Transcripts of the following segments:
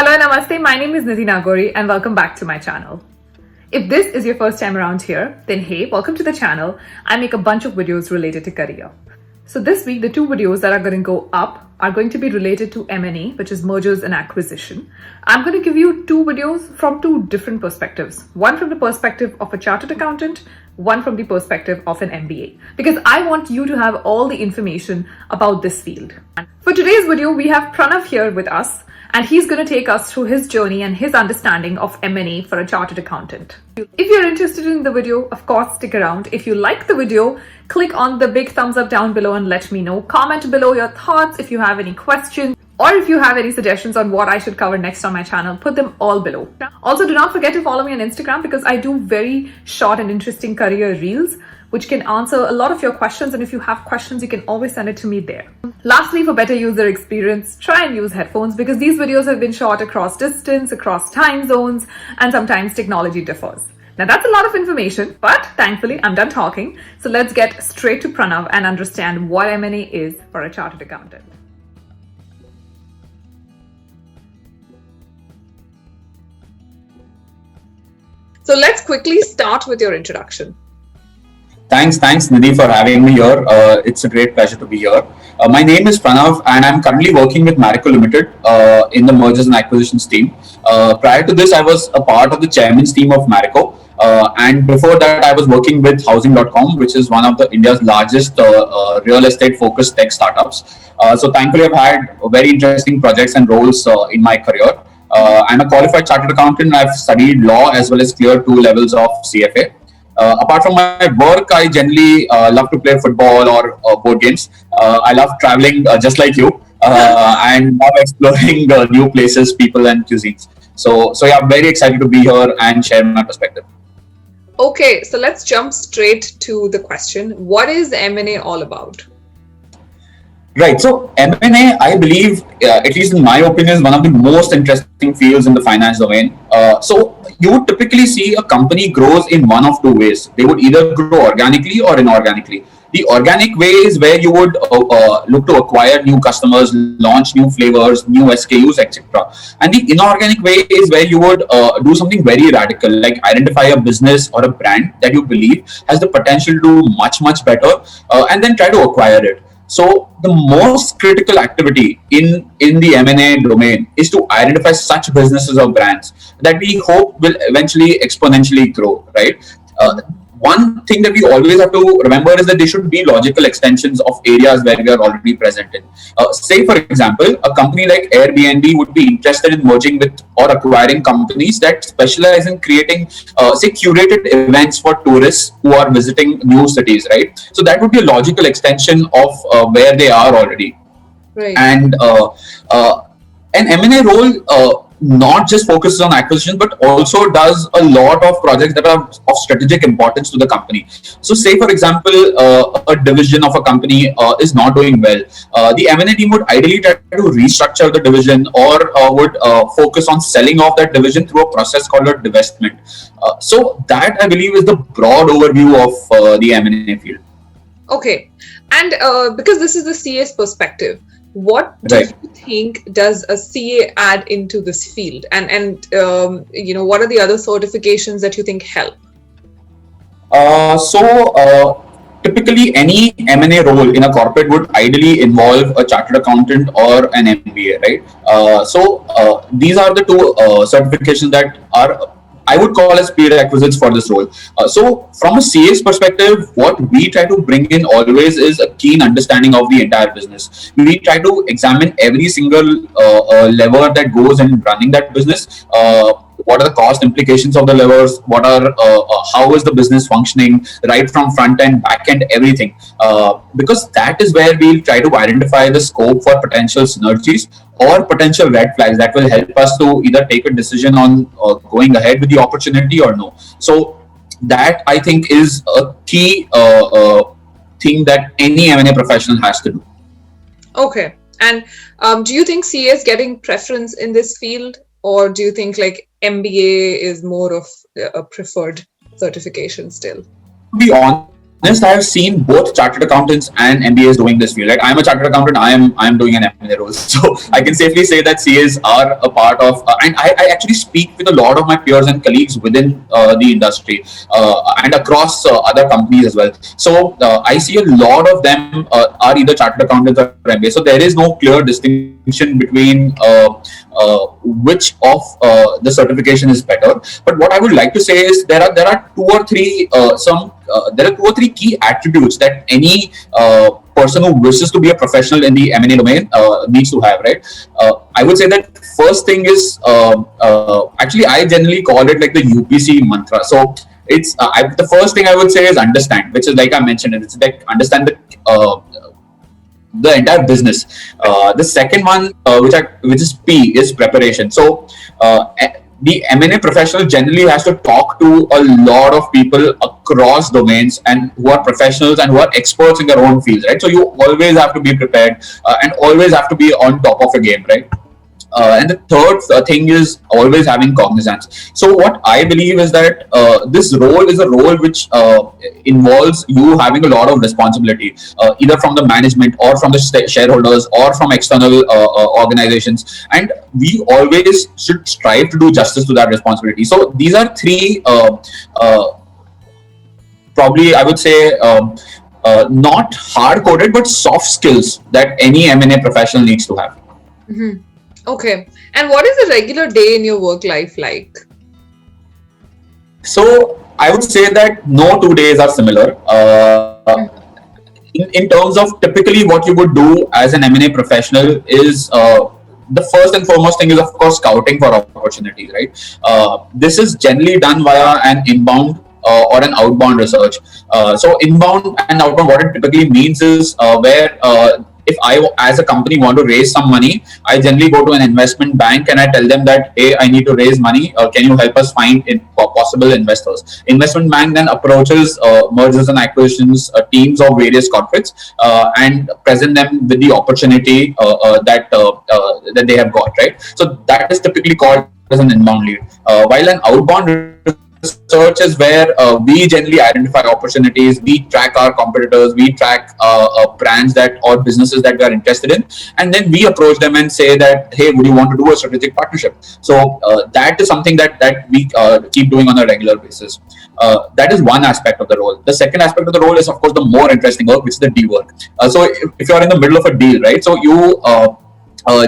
Hello, namaste. My name is Nidhi Nagori and welcome back to my channel. If this is your first time around here, then hey, welcome to the channel. I make a bunch of videos related to career. So this week, the two videos that are going to go up are going to be related to M&A, which is mergers and acquisition. I'm going to give you two videos from two different perspectives. One from the perspective of a chartered accountant, one from the perspective of an MBA, because I want you to have all the information about this field. For today's video, we have Pranav here with us, and he's going to take us through his journey and his understanding of M&A for a chartered accountant. If you're interested in the video, of course, stick around. If you like the video, click on the big thumbs up down below and let me know. Comment below your thoughts if you have any questions, or if you have any suggestions on what I should cover next on my channel, put them all below. Also, do not forget to follow me on Instagram because I do very short and interesting career reels, which can answer a lot of your questions. And if you have questions, you can always send it to me there. Lastly, for better user experience, try and use headphones because these videos have been shot across distance, across time zones, and sometimes technology differs. Now that's a lot of information, but thankfully I'm done talking. So let's get straight to Pranav and understand what M&A is for a chartered accountant. So let's quickly start with your introduction. Thanks, Nidhi, for having me here. It's a great pleasure to be here. My name is Pranav, and I'm currently working with Marico Limited in the mergers and acquisitions team. Prior to this, I was a part of the chairman's team of Marico, and before that, I was working with Housing.com, which is one of the India's largest real estate-focused tech startups. So thankfully, I've had very interesting projects and roles in my career. I'm a qualified chartered accountant. I've studied law as well as cleared 2 levels of CFA. Apart from my work, I generally love to play football or board games. I love traveling just like you and love exploring new places, people, and cuisines. So yeah, I'm very excited to be here and share my perspective. Okay, so let's jump straight to the question. What is M&A all about? Right. So M&A, I believe, at least in my opinion, is one of the most interesting fields in the finance domain. So you would typically see a company grows in one of two ways. They would either grow organically or inorganically. The organic way is where you would look to acquire new customers, launch new flavors, new SKUs, etc. And the inorganic way is where you would do something very radical, like identify a business or a brand that you believe has the potential to do much better, and then try to acquire it. So the most critical activity in the M&A domain is to identify such businesses or brands that we hope will eventually exponentially grow, right? One thing that we always have to remember is that they should be logical extensions of areas where we are already present in. Say, for example, a company like Airbnb would be interested in merging with or acquiring companies that specialize in creating, say, curated events for tourists who are visiting new cities, right? So that would be a logical extension of where they are already. Right. And an M&A role not just focuses on acquisition, but also does a lot of projects that are of strategic importance to the company. So say, for example, a division of a company is not doing well. The M&A team would ideally try to restructure the division or would focus on selling off that division through a process called a divestment. So that, I believe, is the broad overview of the M&A field. Okay. And because this is the CA's perspective, what do you think does a CA add into this field? And what are the other certifications that you think help? Typically, any M&A role in a corporate would ideally involve a chartered accountant or an MBA, right? These are the two certifications that are, I would call as prerequisites for this role. So from a CA's perspective, what we try to bring in always is a keen understanding of the entire business. We try to examine every single lever that goes in running that business. What are the cost implications of the levers? What are how is the business functioning, right from front end, back end, everything? Because that is where we'll try to identify the scope for potential synergies or potential red flags that will help us to either take a decision on going ahead with the opportunity or no. So that, I think, is a key thing that any M&A professional has to do. Okay. And do you think CA is getting preference in this field, or do you think like MBA is more of a preferred certification still? To be honest, honest, I have seen both chartered accountants and MBAs doing this field. Right? I'm a chartered accountant. I am doing an M&A role, so I can safely say that CAs are a part of. And I actually speak with a lot of my peers and colleagues within the industry and across other companies as well. So I see a lot of them are either chartered accountants or MBA. So there is no clear distinction between which of the certification is better. But what I would like to say is there are two or three there are two or three key attributes that any person who wishes to be a professional in the M&A domain needs to have, right? I would say that first thing is actually I generally call it like the UPC mantra. So it's the first thing I would say is understand, which is like I mentioned, it's like understand the entire business. The second one, which is P, is preparation. So the M&A professional generally has to talk to a lot of people across domains and who are professionals and who are experts in their own fields, right? So you always have to be prepared and always have to be on top of a game, right? And the third thing is always having cognizance. So what I believe is that this role is a role which involves you having a lot of responsibility, either from the management or from the shareholders or from external organizations. And we always should strive to do justice to that responsibility. So these are three, probably I would say, not hard coded, but soft skills that any M&A professional needs to have. Okay. And what is a regular day in your work life like? So I would say that no 2 days are similar. In terms of typically what you would do as an M&A professional is the first and foremost thing is of course scouting for opportunities, right? This is generally done via an inbound or an outbound research. So inbound and outbound, what it typically means is where if I, as a company, want to raise some money, I generally go to an investment bank and I tell them that, hey, I need to raise money. Can you help us find possible investors? Investment bank then approaches mergers and acquisitions teams of various corporates and present them with the opportunity that they have got, right? So that is typically called as an inbound lead. While an outbound research is where we generally identify opportunities, we track our competitors, we track brands that or businesses that we are interested in, and then we approach them and say that, hey, would you want to do a strategic partnership? So that is something that we keep doing on a regular basis. That is one aspect of the role. The second aspect of the role is, of course, the more interesting work, which is the deal work. So if you're in the middle of a deal, right, so you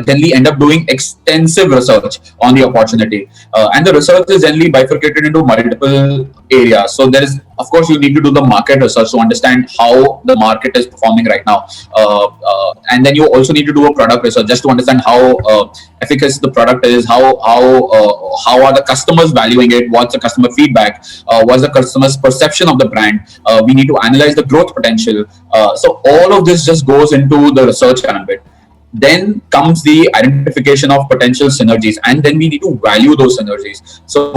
generally end up doing extensive research on the opportunity, and the research is generally bifurcated into multiple areas. So there is, of course, you need to do the market research to understand how the market is performing right now, and then you also need to do a product research just to understand how efficacious the product is, how are the customers valuing it, what's the customer feedback, what's the customer's perception of the brand. We need to analyze the growth potential. So all of this just goes into the research ambit. Then comes the identification of potential synergies, and then we need to value those synergies. So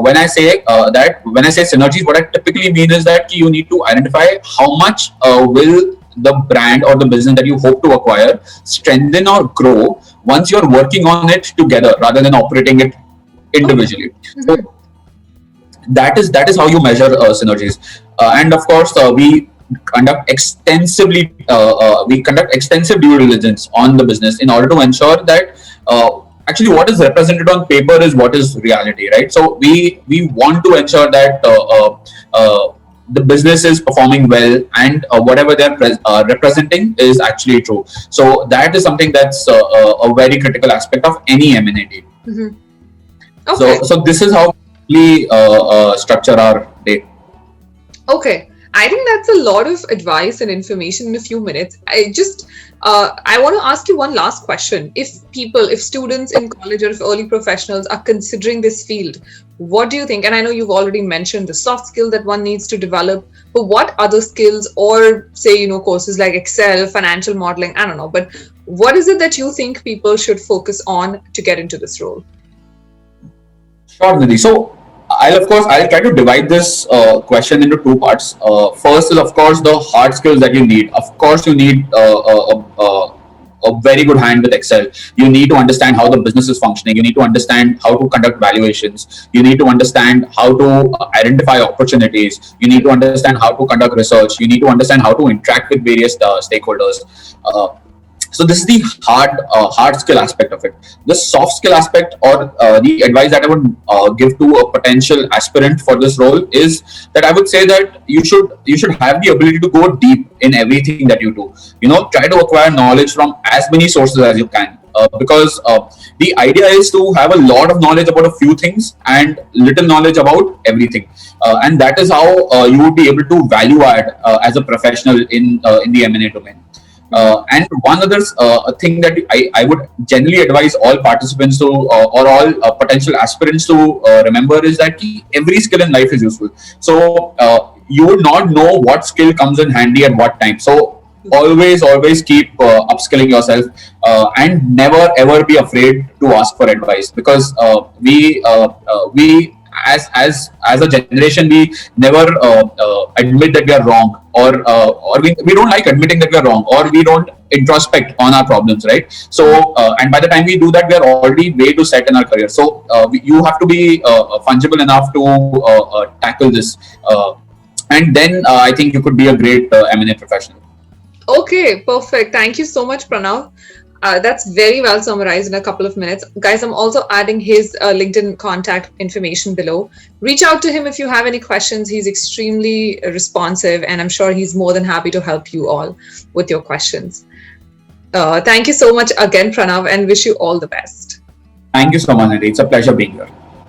when I say synergies, what I typically mean is that you need to identify how much will the brand or the business that you hope to acquire strengthen or grow once you're working on it together rather than operating it individually. So that is how you measure synergies. And of course, we conduct extensive due diligence on the business in order to ensure that actually what is represented on paper is what is reality, right? So we want to ensure that the business is performing well and whatever they're representing is actually true. So that is something that's a very critical aspect of any M&A deal. Okay. So this is how we structure our day. Okay. I think that's a lot of advice and information in a few minutes. I want to ask you one last question. If students in college or if early professionals are considering this field, what do you think? And I know you've already mentioned the soft skill that one needs to develop, but what other skills or say, courses like Excel, financial modeling, I don't know, but what is it that you think people should focus on to get into this role? Sure, Nidhi. So I'll try to divide this question into two parts. First is, of course, the hard skills that you need. Of course, you need a very good hand with Excel. You need to understand how the business is functioning. You need to understand how to conduct valuations. You need to understand how to identify opportunities. You need to understand how to conduct research. You need to understand how to interact with various stakeholders. So this is the hard skill aspect of it. The soft skill aspect, or the advice that I would give to a potential aspirant for this role, is that I would say that you should have the ability to go deep in everything that you do. Try to acquire knowledge from as many sources as you can. Because the idea is to have a lot of knowledge about a few things and little knowledge about everything, and that is how you would be able to value add as a professional in the M&A domain. And one other thing that I would generally advise all participants to, or all potential aspirants to remember, is that every skill in life is useful. So you would not know what skill comes in handy at what time. So always keep upskilling yourself, and never ever be afraid to ask for advice, because we as a generation, we never admit that we are wrong, or we don't like admitting that we are wrong, or we don't introspect on our problems, right? So and by the time we do that, we are already way too set in our career. So you have to be fungible enough to tackle this, and then I think you could be a great M&A professional. Okay, perfect. Thank you so much, Pranav. That's very well summarized in a couple of minutes. Guys, I'm also adding his LinkedIn contact information below. Reach out to him if you have any questions. He's extremely responsive, and I'm sure he's more than happy to help you all with your questions. Thank you so much again, Pranav, and wish you all the best. Thank you so much, Nidhi. It's a pleasure being here.